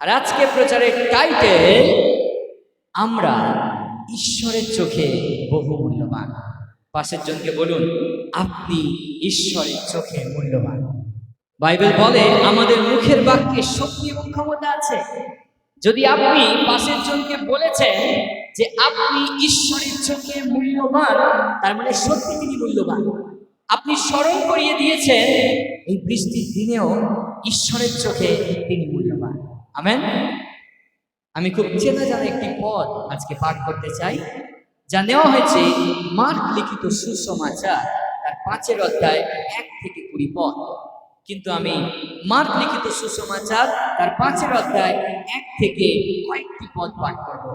আর আজকে প্রচারের টাইটেল, আমরা ঈশ্বরের চোখে বহু মূল্যবান। পাশের জনকে বলুন, আপনি ঈশ্বরের চোখে মূল্যবান। বাইবেল বলে আমাদের মুখের বাক্যে শক্তি এবং ক্ষমতা আছে। যদি আপনি পাশের জনকে বলেছেন যে আপনি ঈশ্বরের চোখে মূল্যবান, তার মানে সত্যি তিনি মূল্যবান। আপনি স্মরণ করিয়ে দিয়েছেন এই বৃষ্টির দিনেও ঈশ্বরের চোখে তিনি মূল্যবান। আমেন। আমি খুব চেনা জানা একটি পদ আজকে পাঠ করতে চাই, যা নেওয়া হয়েছে মার্ক লিখিত সুসমাচার তার 5 অধ্যায় 1 থেকে 20 পদ। কিন্তু আমি মার্ক লিখিত সুসমাচার তার 5 অধ্যায় 1 থেকে কয়েকটি পদ পাঠ করব।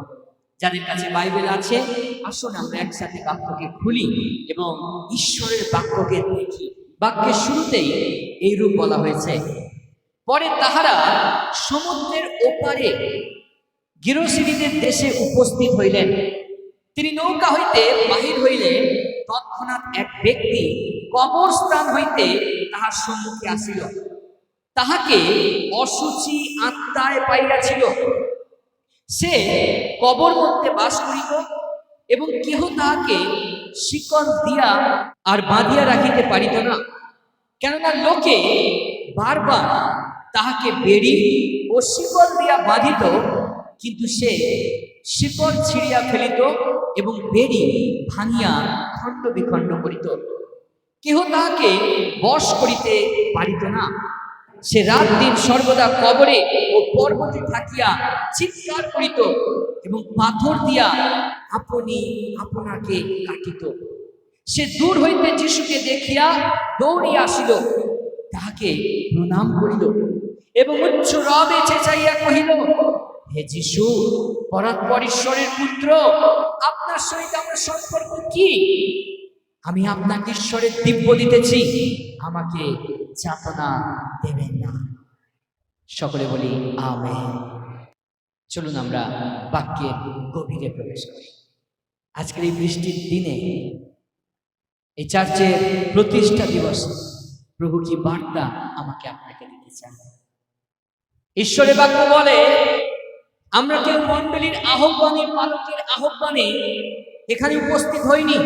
যাদের কাছে বাইবেল আছে, আসুন আমরা একসাথে বাক্যকে খুলি এবং ঈশ্বরের বাক্যকে দেখি। বাক্যের শুরুতেই এই রূপ বলা হয়েছে, পরে তাহারা সমুদ্রের ওপারে গেরসেনীদের দেশে উপস্থিত হইলেন। তিনি নৌকা হইতে বাহির হইলেন, তৎক্ষণাৎ এক ব্যক্তি কবরস্থান হইতে তাহার সম্মুখে আসিল। তাহাকে অসুচি আত্মায় পাইয়াছিল। সে কবর মধ্যে বাস করিত এবং কেহ তাহাকে শিকল দিয়া আর বাঁধিয়া রাখিতে পারিত না, কেননা লোকে বারবার তাহাকে বেড়ি ও শিকল দিয়া বাঁধিত, কিন্তু সে শিকল ছিঁড়িয়া ফেলিত এবং বেড়ি ভাঙিয়া খণ্ড বিখণ্ড করিত। কেহ তাহাকে বশ করিতে পারিত না। সে রাত দিন সর্বদা কবরে ও পর্বতে থাকিয়া চিৎকার করিত এবং পাথর দিয়া আপনি আপনাকে কাটিত। সে দূর হইতে যিশুকে দেখিয়া দৌড়িয়া আসিল, তাহাকে প্রণাম করিল এবং উচ্চ রবে চেঁচাইয়া কহিল, হে যিশু, পরাৎপর ঈশ্বরের পুত্র, আপনার সহিত আমার সম্পর্ক কি? আমি আপনাকে ঈশ্বরের দিব্য দিতেছি, আমাকে যাতনা দেবেন না। সকলে বলি আমেন। চলুন আমরা বাক্যের গভীরে প্রবেশ করি। আজকের এই বৃষ্টির দিনে, এই চার্চের প্রতিষ্ঠা দিবস, প্রভু কি বার্তা আমাকে আপনাকে দিতে চান? ঈশ্বরের বাক্য বলে, আমরা কেউ মণ্ডলীর আহ্বানে, পালকের আহ্বানে এখানে উপস্থিত হইনি,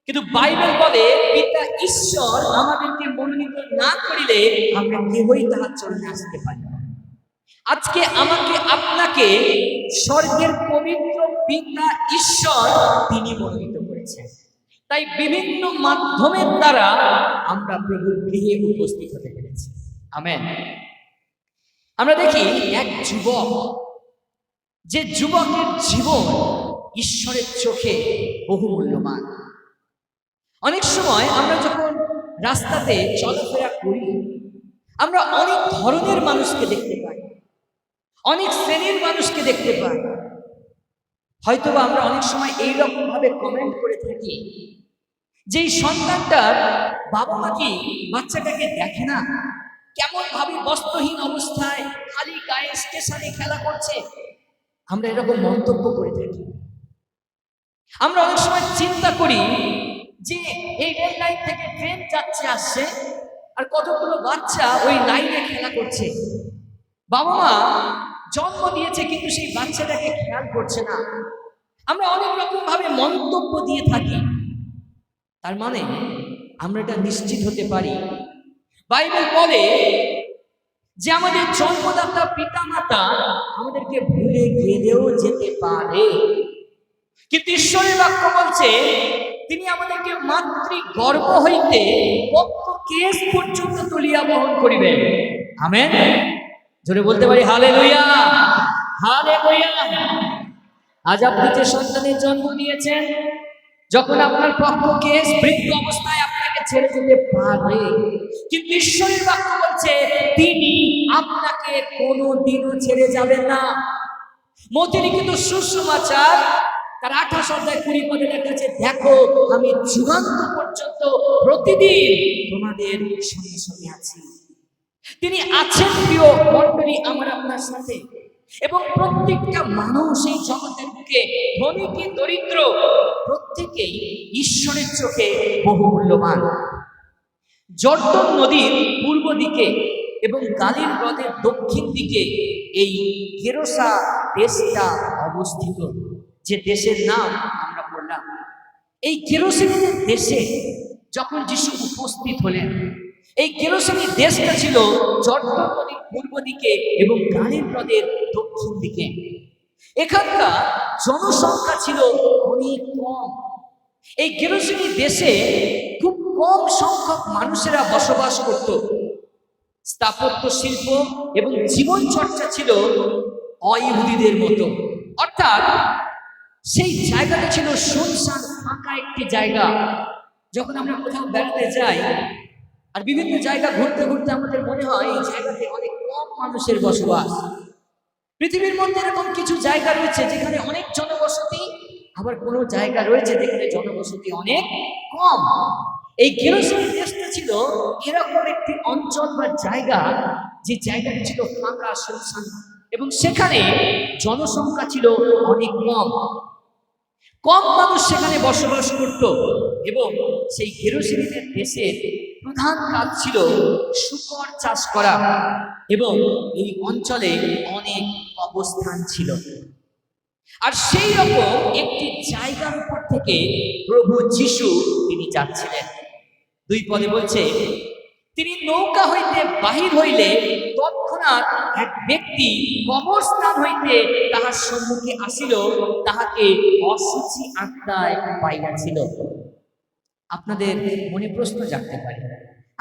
কিন্তু বাইবেল বলে পিতা ঈশ্বর আমাদেরকে মনোনীত না করিলে আমরা কেউই তাহার চরণে আসতে পারি না। আজকে আমাকে আপনাকে স্বর্গের পবিত্র পিতা ঈশ্বর তিনি মনোনীত করেছেন। তাই বিভিন্ন মাধ্যমের দ্বারা আমরা প্রভুর গৃহে উপস্থিত হতে পেরেছি। আমেন। আমরা দেখি এক যুবক, যে যুবকের জীবন ঈশ্বরের চোখে বহু মূল্যবান। অনেক সময় আমরা যখন রাস্তাতে চলাফেরা করি, আমরা অনেক ধরনের মানুষকে দেখতে পাই, অনেক শ্রেণীর মানুষকে দেখতে পাই। হয়তোবা আমরা অনেক সময় এইরকম ভাবে কমেন্ট করে থাকি যে এই সন্তানটার বাবা মা কি বাচ্চাটাকে দেখে না, কেমন ভাবে বস্ত্রহীন অবস্থায় খালি গায়ে স্টেশনে খেলা করছে। আমরা এরকম মন্তব্য করে থাকি। আমরা অনেক সময় চিন্তা করি যে এই রেল লাইন থেকে ট্রেন যাচ্ছে আসছে, আর কতগুলো বাচ্চা ওই লাইনে খেলা করছে। বাবা মা জন্ম দিয়েছে কিন্তু সেই বাচ্চাটাকে খেয়াল করছে না। আমরা অনেক রকম ভাবে মন্তব্য দিয়ে থাকি। তার মানে আমরা এটা নিশ্চিত হতে পারি, বাইবেল বলে যে আমাদের জন্মদাতা পিতা মাতা আমাদেরকে ভুলে গেলেও যেতে পারে, কিন্তু ঈশ্বরের বাক্য বলছে তিনি আমাদেরকে মাতৃ গর্ভ হইতে পক্ষ কেশ পর্যন্ত তুলিয়া বহন করিবেন। আমেন। জোরে বলতে পারি হালেলুয়া, হালেলুয়া। আজ আপনি যে সন্তানের জন্ম দিয়েছেন, যখন আপনার পক্ষ কেশ বৃদ্ধ অবস্থায় আপনাকে ছেড়ে যেতে পারে, কিন্তু ঈশ্বরের বাক্য বলছে তিনি আপনাকে কোনোদিনও ছেড়ে যাবেন না। মতি লিখিত সুসমাচার তার 28 অধ্যায় 20 পদে লেখা আছে, দেখো আমি যুগান্ত পর্যন্ত প্রতিদিন তোমাদের সঙ্গে সঙ্গে আছি। তিনি আছেন প্রিয় মণ্ডলী আমার আপনার সাথে, এবং প্রত্যেকটা মানুষ এই জগতের বুকে, ধনী কি দরিদ্র, প্রত্যেকেই ঈশ্বরের চোখে বহু মূল্যবান। জর্দন নদীর পূর্ব দিকে এবং গালিল হ্রদের দক্ষিণ দিকে এই গেরসা দেশটা অবস্থিত, যে দেশের নাম আমরা বললাম। এই গেরসেনীদের দেশে যখন যিশু উপস্থিত হলেন, এই গেরসেনী দেশটা ছিল জর্দান নদীর পূর্ব দিকে এবং গালিল হ্রদের দক্ষিণ দিকে। এখানকার জনসংখ্যা ছিল অনেক কম। এই গেরসেনী দেশে খুব কম সংখ্যক মানুষেরা বসবাস করত। স্থাপত্য শিল্প এবং জীবন চর্চা ছিল অইহুদিদের মতো, অর্থাৎ সেই জায়গাটা ছিল শুনশান ফাঁকা একটি জায়গা। যখন আমরা কোথাও বেড়াতে যাই আর বিভিন্ন জায়গা ঘুরতে ঘুরতে আমাদের মনে হয় এই জায়গাতে অনেক কম মানুষের বসবাস। পৃথিবীর মধ্যে এরকম কিছু জায়গা রয়েছে যেখানে অনেক জনবসতি, আবার কোনো জায়গা রয়েছে যেখানে জনবসতি অনেক কম। এই গেরসেনী দেশটা ছিল এরকম একটি অঞ্চল বা জায়গা, যে জায়গাটা ছিল ফাঁকা শুনশান এবং সেখানে জনসংখ্যা ছিল অনেক কম। কম মানুষ সেখানে বসবাস করত এবং সেই গেরসেনীদের দেশের প্রধান কাজ ছিল শূকর চাষ করা এবং এই অঞ্চলে অনেক অবস্থান ছিল। আর সেই রকম একটি জায়গার উপর থেকে প্রভু যিশু তিনি যাচ্ছিলেন। 2 পদে বলছে, তিনি নৌকা হইতে বাহির হইলে তৎক্ষণাৎ এক ব্যক্তি কবরস্থান হইতে তাহার সম্মুখে আসিল, তাহাকে অশুচি আত্মায় পাইয়াছিল। আপনাদের মনে প্রশ্ন জাগতে পারে,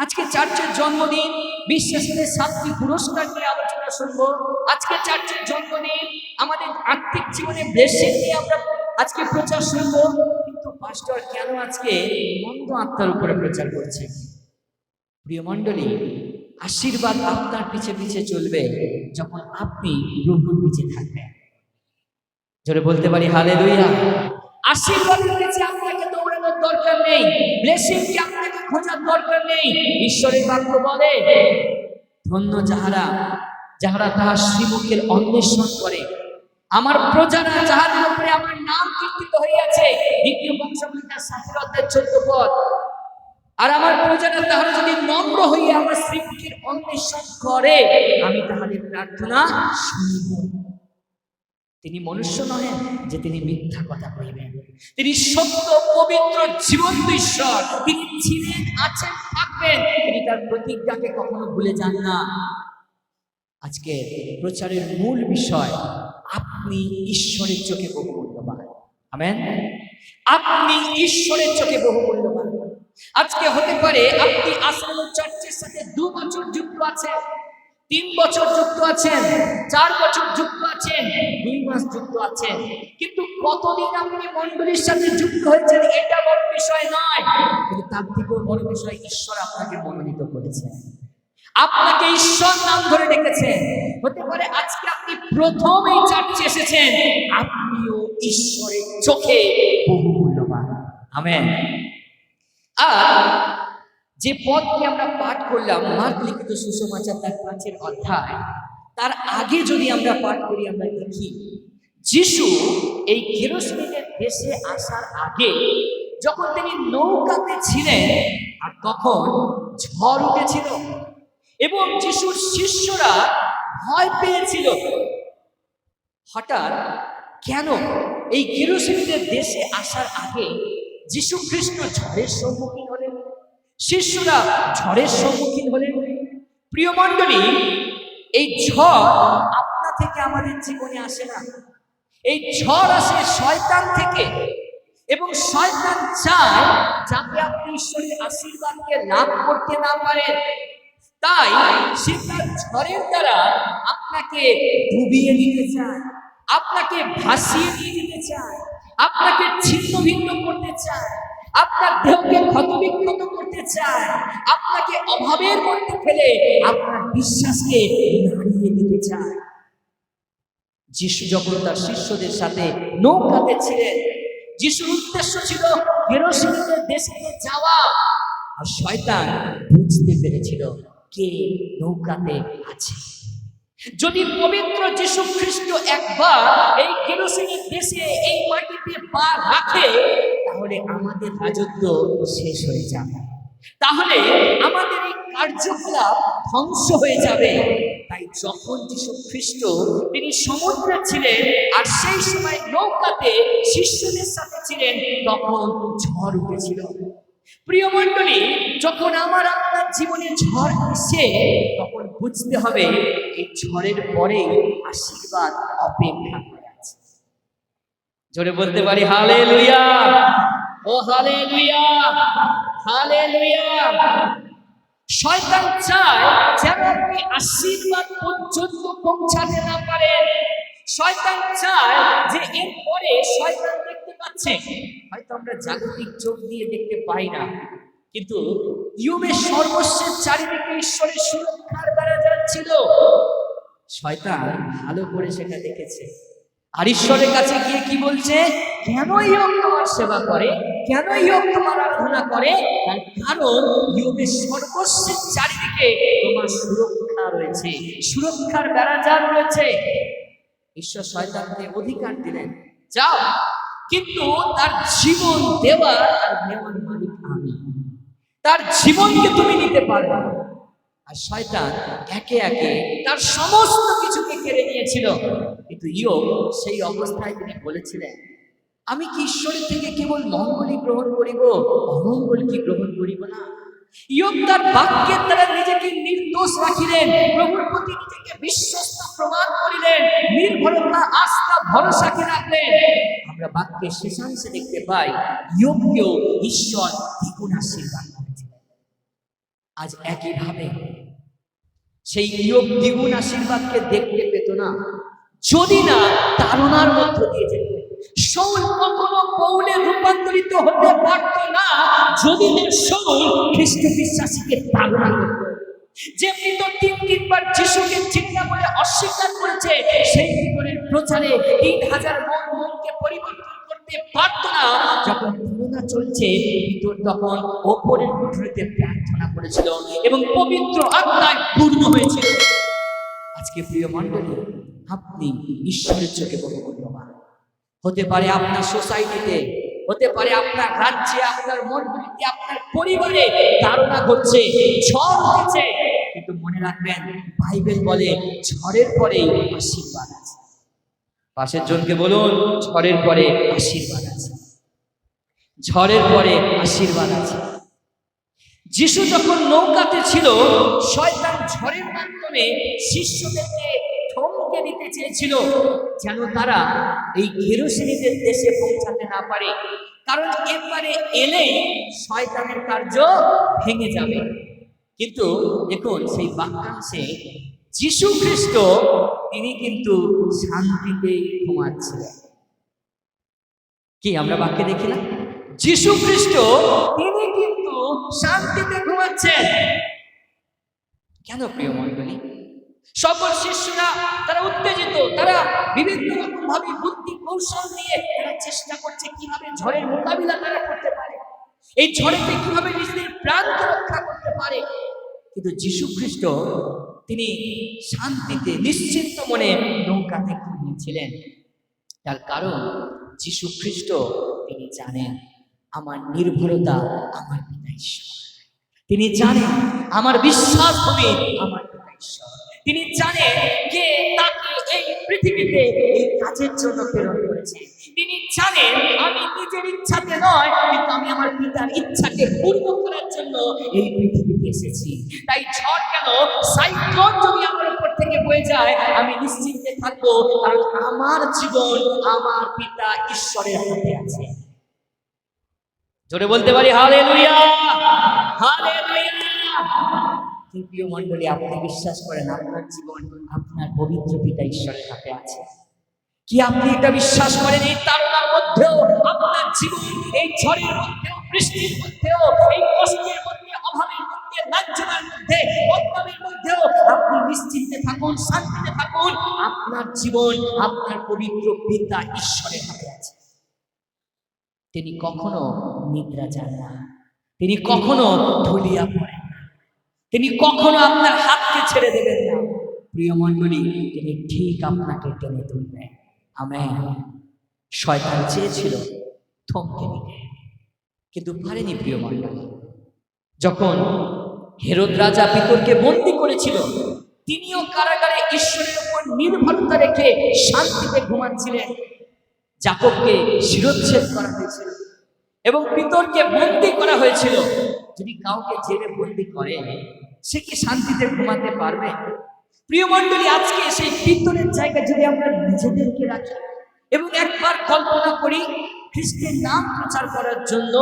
আজকে চার্চের জন্মদিন, বিশ্বাসীদের 7টি পুরস্কার নিয়ে আলোচনা শুনবো। আজকে চার্চের জন্মদিন, আমাদের আত্মিক জীবনে ব্লেসিং নিয়ে আমরা আজকে প্রচার শুনবো, কিন্তু পাস্টর কেন আজকে মন্দ আত্মার উপরে প্রচার করছে? প্রিয় মণ্ডলী, আশীর্বাদ আপনার পিছে পিছে চলবে যখন আপনি প্রভুর পিছে থাকবেন। জোরে বলতে পারি হালেলুয়া। আশীর্বাদের পিছে আপনাকে দৌড়ানোর দরকার নেই, ব্লেসিং কি আপনাকে খোঁজার দরকার নেই। ঈশ্বরের বাক্য বলে, ধন্য যাহারা যাহারা তাহার শ্রীমুখের অন্বেষণ করে, আমার প্রজারা যাহাদের উপরে আমার নাম কীর্তিত হইয়াছে। 2 বংশাবলীর 7 অধ্যায় 14 পদ। আর আমার প্রজারা তাহারা যদি নম্র হইয়া আমার শ্রীমুখের অন্বেষণ করে, আমি তাহাদের প্রার্থনা শুনিব। তিনি মনুষ্য নহেন যে তিনি মিথ্যা কথা কইবেন। তিনি সত্য, পবিত্র, জীবন্ত ঈশ্বর। তিনি ছিলেন, আছেন, থাকবেন। তিনি তার প্রতিজ্ঞাকে কখনো ভুলে যান না। আজকে প্রচারের মূল বিষয়, আপনি ঈশ্বরের চোখে বহু মূল্যবান। আমেন। আপনি ঈশ্বরের চোখে বহু মূল্যবান। আজকে হতে পারে আপনি আসলে চার্চের সাথে 2 বছর যুক্ত আছেন, 3 বছর যুক্ত আছেন, 4 বছর যুক্ত আছেন, 2 মাস যুক্ত আছেন, কিন্তু কতদিন আপনি মণ্ডলীর সাথে যুক্ত হয়েছেন এটা বড় বিষয় নয়। কিন্তু তার থেকেও বড় বিষয়, ঈশ্বর আপনাকে মনোনীত করেছেন, আপনাকে ঈশ্বর নাম ধরে ডেকেছেন। হতে পারে আজকে আপনি প্রথম এই চার্চে এসেছেন, আপনিও ঈশ্বরের চোখে বহু মূল্যবান। আমেন। আর যে পদটি আমরা পাঠ করলাম, মার্ক লিখিত সুসমাচার তার 5 অধ্যায়, তার আগে যদি আমরা পাঠ করি, আমরা দেখি যিশু এই গেরসেনীদের দেশে আসার আগে যখন তিনি নৌকাতে ছিলেন, আর তখন ঝড় উঠেছিল এবং যিশুর শিষ্যরা ভয় পেয়েছিল। হঠাৎ কেন এই গেরসেনীদের দেশে আসার আগে যিশু খ্রিস্ট ঝড়ের সম্মুখীন হলেন, শিষ্যরা ঝড়ের সম্মুখীন হলেন? প্রিয় মণ্ডলী, এই ঝড় আপনা থেকে আমাদের জীবনে আসে না। এই ঝড় আসে শয়তান থেকে, এবং শয়তান চায় যাতে আপনি ঈশ্বরের আশীর্বাদকে লাভ করতে না পারেন। তাই সে তার ঝড়ের দ্বারা আপনাকে ডুবিয়ে দিতে চায়, আপনাকে ভাসিয়ে দিয়ে দিতে চায়, আপনাকে ছিন্ন ভিন্ন করতে চায়, আপনার দেহকে ক্ষতবিক্ষত করতে চায়, আপনাকে অভাবের মধ্যে ফেলে আপনার বিশ্বাসকে নাড়িয়ে দিতে চায়। যিশু যখন তার শিষ্যদের সাথে নৌকাতে ছিলেন, যিশুর উদ্দেশ্য ছিল গেরসেনীদের দেশে যাওয়া, আর শয়তান বুঝতে পেরেছিল কে নৌকাতে আছে। যদি পবিত্র যিশু খ্রিস্ট একবার এই গেরসেনীর দেশে, এই মাটিতে পা রাখে, তাহলে আমাদের রাজত্ব শেষ হয়ে যাবে। তাহলে আমাদের এই কার্যকলাপ ধ্বংস হয়ে যাবে। তাই যখন যীশু খ্রিস্ট তিনি সমুদ্রে ছিলেন আর সেই সময় নৌকাতে শিষ্যদের সাথে ছিলেন, তখন ঝড় উঠেছিল। প্রিয় মণ্ডলী, যখন আমার আপনার জীবনে ঝড় আসে, তখন বুঝতে হবে এই ঝড়ের পরে আশীর্বাদ অপেক্ষা করে আছে। জোরে বলতে পারি হালেলুয়া, ও হালেলুয়া, হালেলুয়া। শয়তান চায় যেন আপনি আশীর্বাদ পর্যন্ত পৌঁছাতে না পারেন। শয়তান চায় যে এরপরে শয়তান দেখতে পাচ্ছে, হয়তো আমরা জাগতিক চোখ দিয়ে দেখতে পাই না, কিন্তু ইয়োবের সর্বস্বের চারিদিকে ঈশ্বরের সুরক্ষার বেড়াজাল ছিল। শয়তান ভালো করে সেটা দেখেছে, আর ঈশ্বরের কাছে গিয়ে কি বলছে? কেন ইয়োব তোমার সেবা করে, কেন ইয়োব তোমার আরাধনা করে? কারণ ইয়োবের সর্বস্বের চারিদিকে তোমার সুরক্ষা রয়েছে, সুরক্ষার বেড়াজাল রয়েছে। ঈশ্বর শয়তানকে অধিকার দিলেন, যাও, কিন্তু তার জীবন দেওয়ার আর নেওয়ার মালিক আমি। তার জীবনকে তুমি নিতে পারবে না। আর শয়তান একে একে তার সমস্ত কিছুকে কেড়ে নিয়েছিল। কিন্তু ইয়োব সেই অবস্থায় তিনি বলেছিলেন, আমি কি ঈশ্বরের থেকে কেবল মঙ্গলই গ্রহণ করিব, অমঙ্গল কি গ্রহণ করিব না? ইয়োব তার বাক্যের দ্বারা নিজেকে নির্দোষ রাখিলেন, প্রভুর প্রতি নিজেকে বিশ্বস্ত প্রমাণ করিলেন, নির্ভরতা, আস্থা, ভরসাকে রাখলেন। আমরা বাক্যের শেষাংশে দেখতে পাই ইয়োবকেও ঈশ্বর দ্বিগুণ আশীর্বাদ করেছিলেন। আজ একইভাবে সেই ইয়োব দ্বিগুণ আশীর্বাদকে দেখতে পেত না যদি না তাড়নার মধ্য দিয়ে যেত। শাউল কখনো পৌলে রূপান্তরিত হতে পারত না যদি না শাউল খ্রিস্ট বিশ্বাসীকে তাড়না করত। যে মৃত তিনবার যিশুকে চিন্তা বলে অস্বীকার করেছে, সেই ভিতরের প্রচারে ৩,০০০ মনকে পরিবর্তন করতে পারত না। যখন করোনা চলছে, ভিতর তখন ওপরের কুঠরিতে প্রার্থনা করেছিল এবং পবিত্র আত্মায় পূর্ণ হয়েছিল। আজকে প্রিয় মণ্ডলী, আপনি ঈশ্বরের চোখে বহু মূল্যবান। হতে পারে আপনার সোসাইটিতে, হতে পারে আপনার রাজ্যে, আপনার মণ্ডলীতে, আপনার পরিবারে তাড়না ঘটছে, ঝড় উঠেছে, কিন্তু মনে রাখবেন বাইবেল বলে ঝড়ের পরে আশীর্বাদ আছে। পাশের জনকে বলুন, ঝড়ের পরে আশীর্বাদ আছে, ঝড়ের পরে আশীর্বাদ আছে। যিশু যখন নৌকাতে ছিল, শয়তান ঝড়ের মাধ্যমে শিষ্যদেরকে থমকে দিতে চেয়েছিল যেন তারা এই গেরুসেনীদের দেশে পৌঁছাতে না পারে, কারণ এবারে এলে শয়তানের কার্য ভেঙে যাবে। কিন্তু দেখুন সেই বাক্যাংশে যিশু খ্রিস্ট তিনি কিন্তু শান্তিতে ঘুমাচ্ছিলেন। কি আমরা বাক্যে দেখি না? যিশু খ্রিস্ট তিনি কিন্তু শান্তিতে ঘুমাচ্ছেন। কেন প্রিয় মণ্ডলী? সকল শিষ্যরা তারা উত্তেজিত, তারা বিভিন্ন রকম ভাবে বুদ্ধি কৌশল দিয়ে তারা চেষ্টা করছে কিভাবে ঝড়ের মোকাবিলা তারা করতে পারে, এই ঝড়েতে কিভাবে নিজেদের প্রাণকে রক্ষা করতে পারে। কিন্তু যিশু খ্রিস্ট তিনি শান্তিতে নিশ্চিন্ত মনে নৌকাতে ঘুমিয়েছিলেন। তার কারণ যিশু খ্রিস্ট তিনি জানেন আমার নির্ভরতা আমার পিতা ঈশ্বর। তিনি জানেন আমার বিশ্বাস হবে আমার পিতা ঈশ্বর। তিনি জানেন যে তাকে এই পৃথিবীতে এই কাজের জন্য প্রেরণ করেছে। তিনি জানেন আমি নিজের ইচ্ছাতে নয়, কিন্তু আমি আমার পিতার ইচ্ছাকে পূর্ণ করার জন্য এই পৃথিবীতে এসেছি। তাই ঝড় কেন, সাইক্লোন যদি আমার উপর থেকে বয়ে যায়, আমি নিশ্চিন্তে থাকবো, কারণ আমার জীবন আমার পিতা ঈশ্বরের হাতে আছে। জোরে বলতে পারি হালেলুয়া, হালেলুয়া। প্রিয় মণ্ডলী, আপনি বিশ্বাস করেন আপনার জীবন আপনার পবিত্র পিতা ঈশ্বরের হাতে আছে কি? আপনি এটা বিশ্বাস করেন এই তাড়নার মধ্যেও আপনার জীবন, এই ঝড়ের মধ্যেও, বৃষ্টির মধ্যেও, এই কষ্টের মধ্যে, অভাবের মধ্যে, লাঞ্ছনার মধ্যে, অভাবের মধ্যেও আপনি নিশ্চিন্তে থাকুন, শান্তিতে থাকুন। আপনার জীবন আপনার পবিত্র পিতা ঈশ্বরের হাতে আছে। তিনি কখনো নিদ্রা যান না, তিনি কখনো ঢুলিয়া পড়েন না, তিনি কখনো আপনার হাতকে ছেড়ে দেবেন না। প্রিয় মণ্ডলী, তিনি ঠিক আপনাকে টেনে তুলবেন। আমেন। শয়তান চেয়েছিল থমকে দিতে, কিন্তু পারেনি। প্রিয় মণ্ডলী, যখন হেরোদ রাজা পিতরকে বন্দী করেছিল, তিনিও কারাগারে ঈশ্বরের উপর নির্ভরতা রেখে শান্তিতে ঘুমাচ্ছিলেন। যাকবকে শিরচ্ছেদ করা হয়েছিল এবং পিতরকে বন্দী করা হয়েছিল। যদি কাউকে জেলে বন্দী করে, সে কি শান্তিতে ঘুমাতে পারবে? প্রিয় মণ্ডলী, আজকে সেই পিতরের জায়গায় যদি আমরা নিজেদেরকে রাখি এবং একবার কল্পনা করি, খ্রিস্টের নাম প্রচার করার জন্য,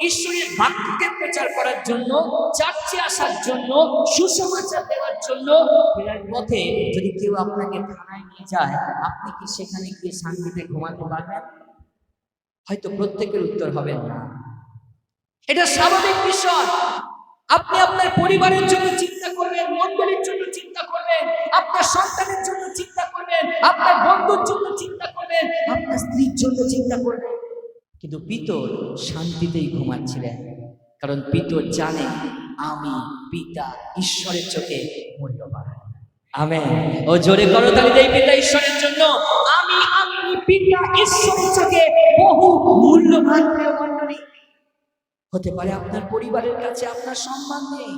ঈশ্বরের বাক্যকে প্রচার করার জন্য, চার্চে আসার জন্য, সুসমাচার দেওয়ার জন্য ফেরার পথে যদি কেউ আপনাকে থানায় নিয়ে যায়, আপনি কি সেখানে গিয়ে শান্তিতে ঘুমাতে পারবেন? হয়তো প্রত্যেকের উত্তর হবে না। এটা স্বাভাবিক বিষয়। আপনি আপনার পরিবারের জন্য চিন্তা করবেন, মণ্ডলীর জন্য চিন্তা করবেন, আপনার সন্তানের জন্য চিন্তা করবেন, আপনার বন্ধুর জন্য চিন্তা করবেন, আপনার স্ত্রীর জন্য চিন্তা করবেন। কিন্তু পিতর শান্তিতেই ঘুমাচ্ছিলেন, কারণ পিতর জানে আমি পিতা ঈশ্বরের চোখে মূল্যবান। আমেন। ও জোরে করতালি দেই পিতা ঈশ্বরের জন্য। আপনি পিতা ঈশ্বরের চোখে বহু মূল্যবান। প্রিয় মণ্ডলী, হতে পারে আপনার পরিবারের কাছে আপনার সম্মান নেই,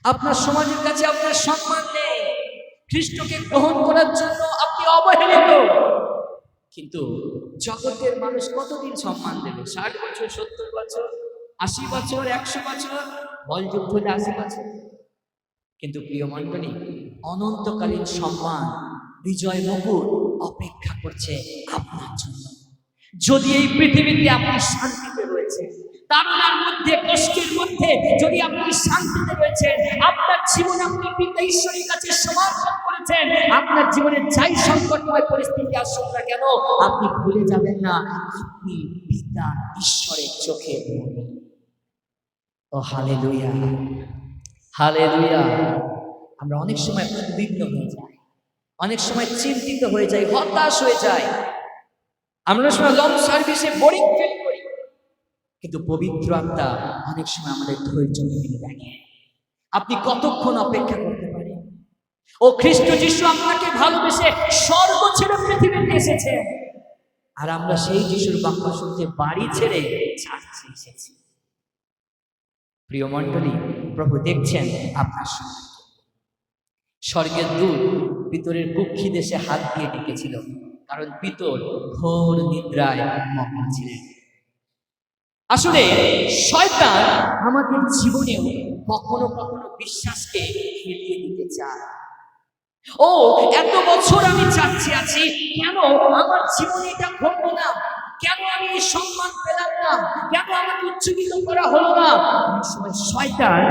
আপনার সমাজের কাছে আপনার সম্মান নেই, খ্রিস্টকে গ্রহণ করার জন্য আপনি অবহেলিত। কিন্তু জগতের মানুষ কতদিন সম্মান দেবে? 60 বছর, 70 বছর, 80 বছর, 100 বছর, বলযুক্ত হলে 80 বছর। কিন্তু প্রিয় মণ্ডলী, অনন্তকালীন সম্মান, বিজয় মুকুট অপেক্ষা করছে আপনার জন্য। যদি এই পৃথিবীতে আপনি শান্তিতে রয়েছেন, তাড়নার মধ্যে, কষ্টের মধ্যে যদি আপনি শান্তিতে রয়েছেন, আপনার জীবন আপনি পিতা ঈশ্বরের কাছে সমর্পণ করেছেন, আপনার জীবনে যাই সংকটময় পরিস্থিতি আসুক না কেন, আপনি ভুলে যাবেন না আপনি পিতা ঈশ্বরের চোখে মনি। ও হালেলুয়া, হালেলুয়া। আমরা অনেক সময় উদ্বিগ্ন হয়ে যাই, অনেক সময় চিন্তিত হয়ে যাই, হতাশ হয়ে যাই, আমরা সময় লং সার্ভিসে বোরিং ফিল করি। কিন্তু পবিত্র আত্মা অনেক সময় আমাদের ধৈর্য নিয়ে দেখে। আপনি কতক্ষণ অপেক্ষা করতে পারেন? ও খ্রিস্ট যিশু আপনাকে ভালোবেসে স্বর্গ ছেড়ে পৃথিবীতে এসেছে, আর আমরা সেই যিশুর বাক্য শুনতে বাড়ি ছেড়ে চার্চে এসেছি। প্রিয় মণ্ডলী, প্রভু দেখছেন আপনার সঙ্গে। স্বর্গের দূত পিতরের কুক্ষি দেশে হাত দিয়ে ডেকেছিল, কারণ পিতর ঘোর নিদ্রায় মগ্ন ছিলেন। আসলে শয়তান আমাদের জীবনেও কখনো কখনো বিশ্বাসকে খেলিয়ে দিতে চায়। ও এত বছর আমি চাচ্ছি আছি, কেন আমার জীবনে এটা ঘটলো না? কেন আমি এই সম্মান পেলাম না? কেন আমাকে উচ্চকিত করা হলো না? অনেক সময় শয়তান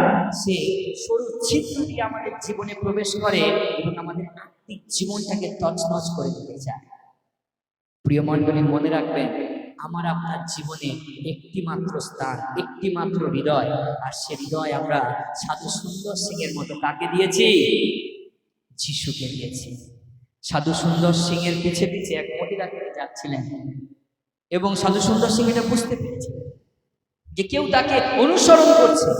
সে সরু ছিদ্র দিয়ে আমাদের জীবনে প্রবেশ করে এবং আমাদের আত্মিক জীবনটাকে তছনছ করে দিতে চায়। প্রিয় মণ্ডলী, মনে রাখবেন, আমার আপনার জীবনে একটি মাত্র স্থান, একটি মাত্র হৃদয়, আর সে হৃদয় আমরা সাধু সুন্দর সিং এর মতো কাকে দিয়েছি? যিশুকে দিয়েছি। সাধু সুন্দর সিং এর পিছে পিছে এক মহিলা তিনি যাচ্ছিলেন এবং সাধু সুন্দর সিং এটা বুঝতে পেরেছিলেন যে কেউ তাকে অনুসরণ করছে।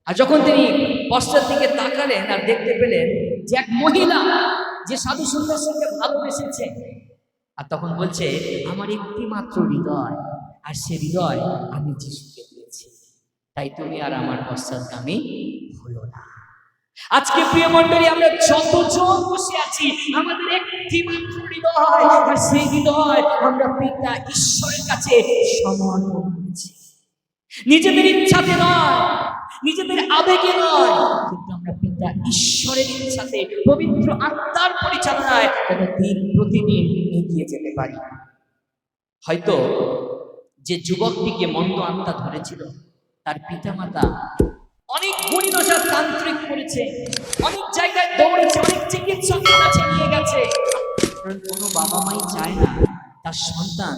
আর যখন তিনি পশ্চাৎ দিকে তাকালেন আর দেখতে পেলেন যে এক মহিলা যে সাধু সুন্দর সিংকে ভালোবেসেছে, আর তখন বলছে আমার একটি মাত্র হৃদয়, আর সে হৃদয় আমি যিশুকে দিয়েছি, তাই তুমি আর আমার পশ্চাৎগামী হলো না। আজকে প্রিয় মণ্ডলী, আমরা যতজন বসে আছি, আমাদের একটি মাত্র হৃদয়, আর সেই হৃদয় আমরা পিতা ঈশ্বরের কাছে সমর্পণ করেছি। নিজেদের ইচ্ছাতে নয়, নিজেদের আবেগে নয়, কিন্তু আমরা পিতা ঈশ্বরের ইচ্ছাতে, পবিত্র আত্মার পরিচালনায় যেন দিন প্রতিদিন এগিয়ে যেতে পারি। হয়তো যে যুবকটিকে মন্দ আত্মা ধরেছিল, তার পিতামাতা অনেক গণিতশাস্ত্র তান্ত্রিক করেছে, অনেক জায়গায় দৌড়েছে, অনেক চিকিৎসকের কাছে নিয়ে গেছে। কারণ কোনো বাবা মাই চায় না তার সন্তান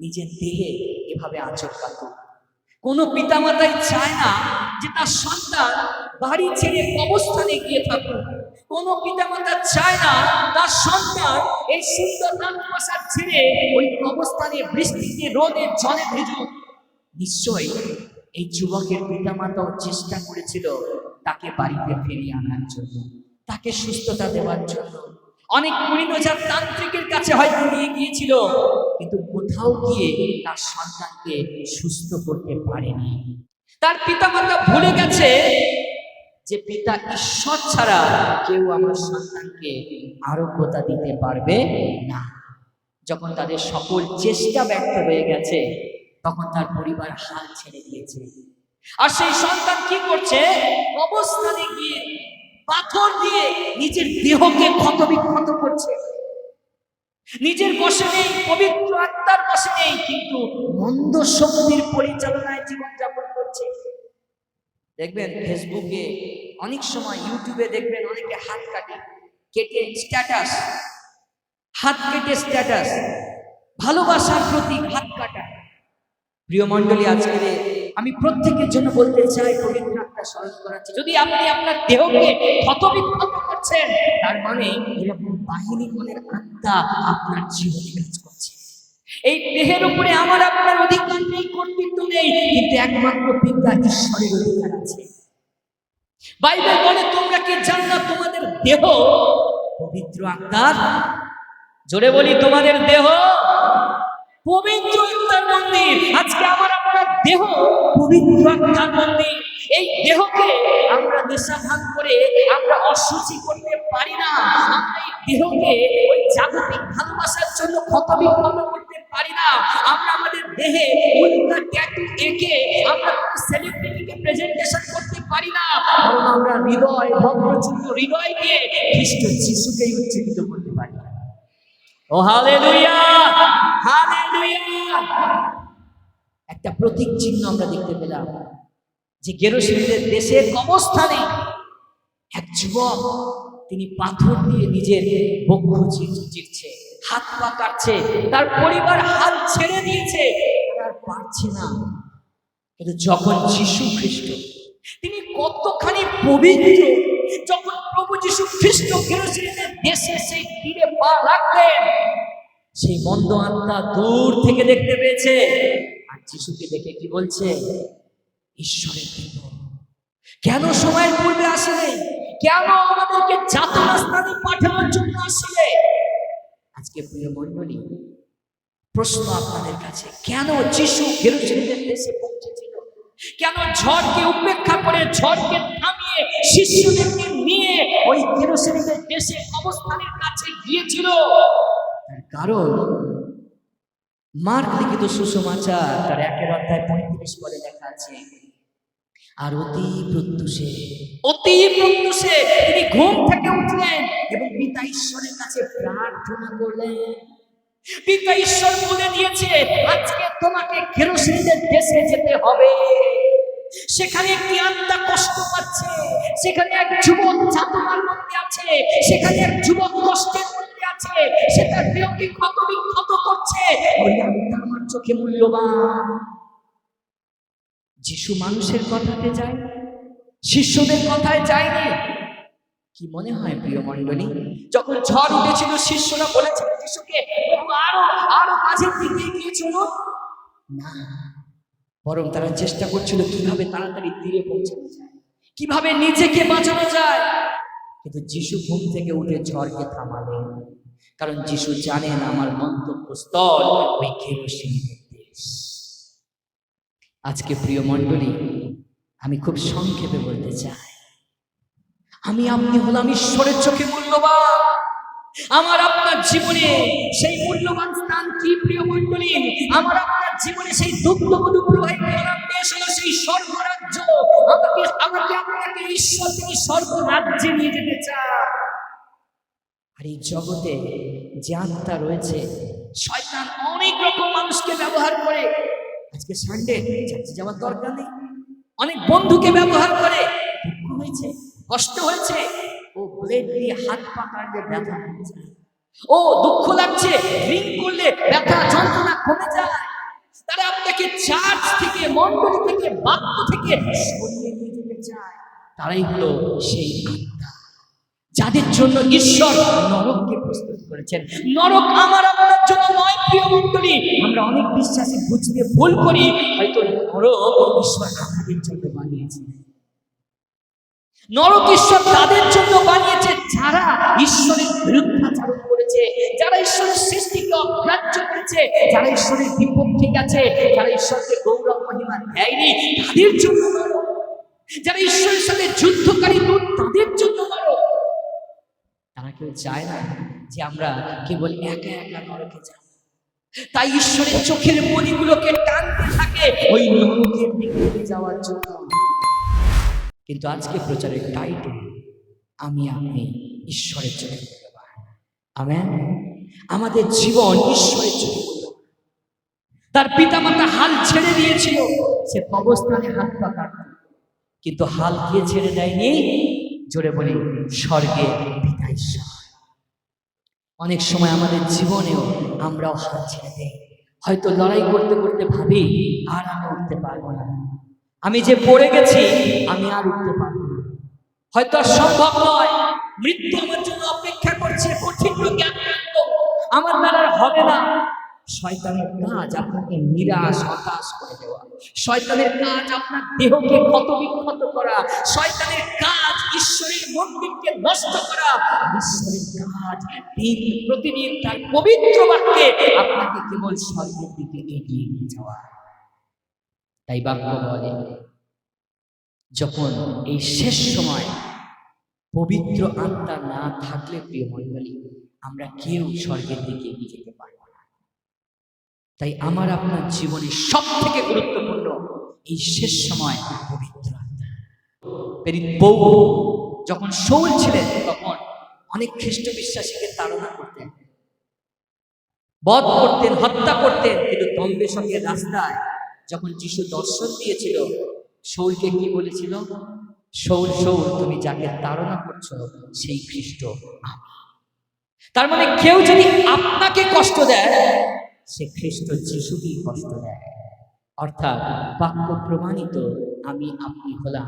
নিজের দেহে এভাবে আঁচড় কাটুক। কোনো পিতামাতাই চায় না যে তার সন্তান বাড়ি ছেড়ে কবরস্থানে গিয়ে থাকুক। কোনো পিতামাতা চায় না তার সন্তান এই সুন্দর রাজপ্রাসাদ ছেড়ে ওই কবরস্থানে বৃষ্টিতে, রোদে, জলে ভিজুক। নিশ্চয়ই এই যুবকের পিতামাতাও চেষ্টা করেছিল তাকে বাড়িতে ফিরিয়ে আনার জন্য, তাকে সুস্থতা দেওয়ার জন্য। অনেক কুড়িনজার তান্ত্রিকের কাছে হয়তো নিয়ে গিয়েছিল, কিন্তু কোথাও গিয়ে তার সন্তানকে সুস্থ করতে পারেনি। তার পিতামাতা ভুলে গেছে যে পিতা ঈশ্বর ছাড়া কেউ আমার সন্তানকে আরোগ্যতা দিতে পারবে না। যখন তাদের সকল চেষ্টা ব্যর্থ হয়ে গেছে, তখন তার পরিবার হাল ছেড়ে দিয়েছে। আর সেই সন্তান কি করছে? অবস্থানে গিয়ে পাথর দিয়ে নিজের দেহকে ক্ষতবিক্ষত করছে। নিজের বশে নেই, পবিত্র আত্মার বশে নেই, কিন্তু মন্দ শক্তির পরিচালনায় জীবনযাপন করছে। দেখবেন ফেসবুকে, অনেক সময় ইউটিউবে দেখবেন অনেকে হাত কেটে স্ট্যাটাস, হাত কেটে স্ট্যাটাস, ভালোবাসার প্রতীক হাত কাটা। প্রিয় মণ্ডলী, আজকে আমি প্রত্যেকের জন্য বলতে চাই, পবিত্র আত্মা স্মরণ করাচ্ছি, যদি আপনি আপনার দেহকে ক্ষতবিক্ষত করছেন, তার মানে এরকম বাহিনীগণের আত্মা আপনার জীবনে কাজ করছে। এই দেহের উপরে আমার আপনার অধিকার নেই, কর্তৃত্ব নেই, কিন্তু একমাত্র পিতা ঈশ্বরের অধিকার আছে। বাইবেল বলে, তোমরা কি জানো না তোমাদের দেহ পবিত্র আত্মার, জোরে বলি, তোমাদের দেহ পবিত্র আত্মার মন্দির। আজকে আমার আপনার দেহ পবিত্র আত্মার মন্দির। এই দেহকে আমরা নেশাভান করে আমরা অশুচি করতে পারি না। আমরা এই দেহকে ওই জাগতিক ভালোবাসার জন্য ক্ষতবিক্ষত করতে পারি না। আমরা আমাদের দেহে উল্টা ট্যাটু এঁকে আমরা সেলিব্রিটিকে প্রেজেন্টেশন করতে পারি না। কারণ আমরা হৃদয়, ভদ্রচিত্ত হৃদয় দিয়ে খ্রিস্ট যিশুকেই উচ্চারিত করতে পারি। ও হালেলুয়া, হালেলুয়া। একটা প্রতীক চিহ্ন আমরা দেখতে পেলাম যে গেরুশলেমের দেশের কবরস্থানে এক যুবক, তিনি পাথর দিয়ে নিজের বক্ষ চিরছে, হাত পা কাটছে, তার পরিবার হাল ছেড়ে দিয়েছে, আর পারছে না। কিন্তু যখন যিশু খ্রিস্ট, তিনি কতখানি পবিত্র, যখন প্রভু যিশু খ্রিস্ট গেরুশলেমের দেশে সেই তীরে পা রাখলেন, সেই মন্দ আত্মা দূর থেকে দেখতে পেয়েছে, আর যিশুকে দেখে কি বলছে? ঈশ্বরের পুত্র, কেন সময়ের পূর্বে আসলে? কেন আমাদেরকে যাতনা স্থানে পাঠানোর জন্য আসলে? আজকে প্রিয় মণ্ডলী, প্রশ্ন আপনাদের কাছে, কেন যিশু গেরুশলেমের দেশে পৌঁছেছিল? কেন ঝড়কে উপেক্ষা করে, ঝড়কে থামিয়ে শিষ্যদেরকে নিয়ে ওই গেরুশলেমের দেশে অবস্থানের কাছে গিয়েছিল? তার কারণ মার্ক লিখিত সুসমাচার তার 1 অধ্যায় 35 পদে লেখা আছে, আর অতি প্রত্যুষে তিনি ঘুম থেকে উঠলেন এবং পিতা ঈশ্বরের কাছে প্রার্থনা করলেন। পিতা ঈশ্বর বলে দিয়েছে, আজকে তোমাকে গেরুশলেমের দেশে যেতে হবে। সেখানে একটি আত্মা কষ্ট পাচ্ছে, সেখানে এক যুবক যাতনার মধ্যে আছে, সেখানে এক যুবক কষ্টের মধ্যে আছে, সে তার দেহকে ক্ষতবিক্ষত করছে। ওই আত্মা আমার চোখে মূল্যবান। যিশু মানুষের কথাতে যায়, শিষ্যদের কথায় যায়নি। কি মনে হয় প্রিয় মণ্ডলী, যখন ঝড় উঠেছিল শিষ্যরা বলেছিল যিশুকে, আরো আরো মাঝের দিকে এগিয়ে চলো না, বরং তারা চেষ্টা করছিল কিভাবে তাড়াতাড়ি তীরে পৌঁছানো যায়, কিভাবে নিজেকে বাঁচানো যায়। কিন্তু যিশু ঘুম থেকে উঠে ঝড়কে থামালেন, কারণ যিশু জানেন আমার গন্তব্যস্থল ওই গেরুশলেমের দেশ। আজকে প্রিয় মণ্ডলী, আমি খুব সংক্ষেপে বলতে চাই, আমি আপনি হলাম ঈশ্বরের চোখে মূল্যবান। আমার আপনার জীবনে সেই মূল্যবান স্থান কি প্রিয় মণ্ডলী? আমার আপনার জীবনে সেই দুগ্ধমধু প্রবাহিত দেশ হলো সেই স্বর্গরাজ্য। আমাকে আপনাকে ঈশ্বর থেকে স্বর্গরাজ্যে নিয়ে যেতে চায়। আর এই জগতে যে আত্মা রয়েছে, শয়তান অনেক রকম মানুষকে ব্যবহার করে। আজকে সানডে, চার্চে যাওয়ার দরকার নেই, অনেক বন্ধুকে ব্যবহার করে। দুঃখ হয়েছে, কষ্ট হয়েছে, ও ব্লেড দিয়ে হাত পা কাটলে ব্যথা কমে যায়। ও দুঃখ লাগছে, ড্রিঙ্ক করলে ব্যথা যন্ত্রণা কমে যায়। তারা আপনাকে চার্চ থেকে, মণ্ডলী থেকে, বাক্য থেকে সরিয়ে নিয়ে যেতে চায়। তারাই হলো সেই আত্মা যাদের জন্য ঈশ্বর নরককে প্রস্তুত করেছেন। নরক আমার আপনার জন্য নয় প্রিয় মণ্ডলী। আমরা অনেক বিশ্বাসী বুঝতে ভুল করি, হয়তো নরক ঈশ্বর আমাদের জন্য বানিয়েছে। নরক ঈশ্বর তাদের জন্য বানিয়েছে যারা ঈশ্বরের বিরুদ্ধাচরণ করেছে, যারা ঈশ্বরের সৃষ্টিকে অগ্রাহ্য করেছে, যারা ঈশ্বরের বিপক্ষে গেছে, যারা ঈশ্বরকে গৌরব মহিমা দেয়নি, তাদের জন্য মারো। যারা ঈশ্বরের সাথে যুদ্ধকারী দূত তাদের জন্য মারো। তারা কেউ চায় না যে আমরা কেবল একা একা নরকে যাব। তাই ঈশ্বরের চোখের মণিগুলোকে টানতে থাকে ওই নরকের দিকে যাওয়ার জন্য। কিন্তু আজকে প্রচারের টাইটেল আমি আপনি ঈশ্বরের চোখে মূল্যবান। আমেন। আমাদের জীবন ঈশ্বরের চোখে মূল্যবান। তার পিতামাতা হাল ছেড়ে দিয়েছিল, সে কবরস্থানে হাত পা কাটত, কিন্তু হাল কে ছেড়ে দেয়নি? জোরে বলি, স্বর্গে পিতা ঈশ্বর। অনেক সময় আমাদের জীবনেও আমরাও হাল ছেড়ে দেই। হয়তো লড়াই করতে করতে ভাবি আর আমি উঠতে পারবো না, আমি যে পড়ে গেছি আমি আর উঠতে পারবো না, হয়তো আর সম্ভব নয়, মৃত্যু আমার জন্য অপেক্ষা করছে, কঠিন রোগে আক্রান্ত, আমার দ্বারা হবে না। শয়তানের কাজ আপনাকে নিরাশ হতাশ করে দেওয়া, শয়তানের কাজ আপনার দেহকে ক্ষতবিক্ষত করা, শয়তানের কাজ ঈশ্বরের মন্দিরকে নষ্ট করা, ঈশ্বরের কাজ দিন প্রতিদিন তার পবিত্র বাক্যে আপনাকে কেবল স্বর্গের দিকে এগিয়ে নিয়ে যাওয়া। তাই বাক্য বলে, যখন এই শেষ সময় পবিত্র আত্মা না থাকলে প্রিয় মণ্ডলী, আমরা কেউ স্বর্গের দিকে এগিয়ে যেতে পারবো না। তাই আমার আপনার জীবনে সব থেকে গুরুত্বপূর্ণ এই শেষ সময় পবিত্র আত্মা। পৌল যখন শাউল ছিলেন তখন অনেক খ্রিস্ট বিশ্বাসীকে তাড়না করতেন, বধ করতেন, হত্যা করতেন। কিন্তু দম্বেশকের রাস্তায় যখন যিশু দর্শন দিয়েছিল, শাউলকে কি বলেছিল? শাউল শাউল, তুমি যাকে তাড়না করছো সেই খ্রিস্ট আমি। তার মানে কেউ যদি আপনাকে কষ্ট দেয়, সে খ্রিস্ট যিশুকেই কষ্ট দেয়। অর্থাৎ বাক্য প্রমাণিত, আমি আপনি হলাম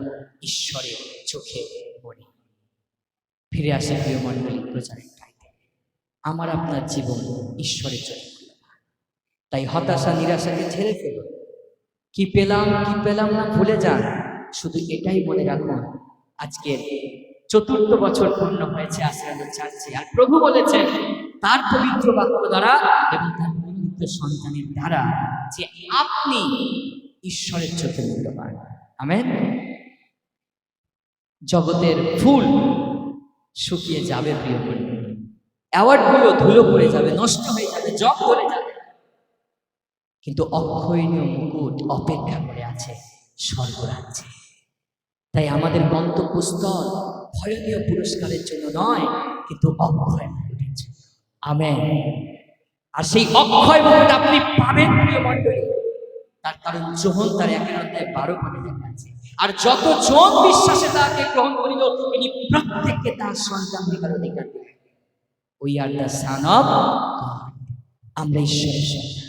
ঈশ্বরের চোখে মণি। ফিরে আসে প্রিয় মণ্ডলী প্রচারের টাইটে, আমার আপনার জীবন ঈশ্বরের চোখে মূল্যবান। তাই হতাশা নিরাশাকে ছেড়ে ফেলুন। কি পেলাম কি পেলাম না ভুলে যান, শুধু এটাই মনে রাখুন, আজকের 4th বছর পূর্ণ হয়েছে আশ্রয় চার্চে, আর প্রভু বলেছেন তার পবিত্র বাক্য দ্বারা এবং তার পবিত্র সন্তানের দ্বারা যে আপনি ঈশ্বরের চোখে মূল্যবান। আমেন। জগতের ফুল শুকিয়ে যাবে প্রিয় বন্ধু, অ্যাওয়ার্ডগুলো ধুলো পড়ে যাবে, নষ্ট হয়ে যাবে, জগ ধরে যাবে, কিন্তু অক্ষয়ণীয় মুকুট অপেক্ষা করে আছে স্বর্গরাজ্যে। তাই আমাদের গন্তব্যস্থল ভয়নীয় পুরস্কারের জন্য নয়, কিন্তু অক্ষয় মুকুটের জন্য। আমেন। আর সেই অক্ষয় মুকুট আপনি পাবেন প্রিয় মণ্ডলী, তার কারণ যোহন তার 1:12 দেখাচ্ছে, আর যত জন বিশ্বাসে তাকে গ্রহণ করিল তিনি প্রত্যেককে তার সন্তান হইবার অধিকার দিলেন। We are the son of god, আমরা ঈশ্বরের সন্তান।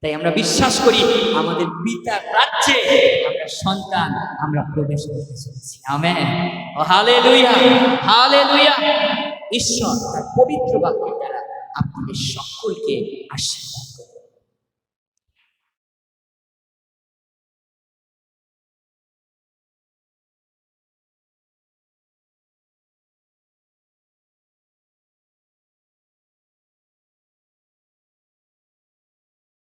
তাই আমরা বিশ্বাস করি আমাদের পিতার রাজ্যে আমরা সন্তান, আমরা প্রবেশ করতে চলেছি। আমেন। ও হালেলুয়া, হালেলুয়া। ঈশ্বর তার পবিত্র বাক্যের দ্বারা আপনাদের সকলকে আশীর্বাদ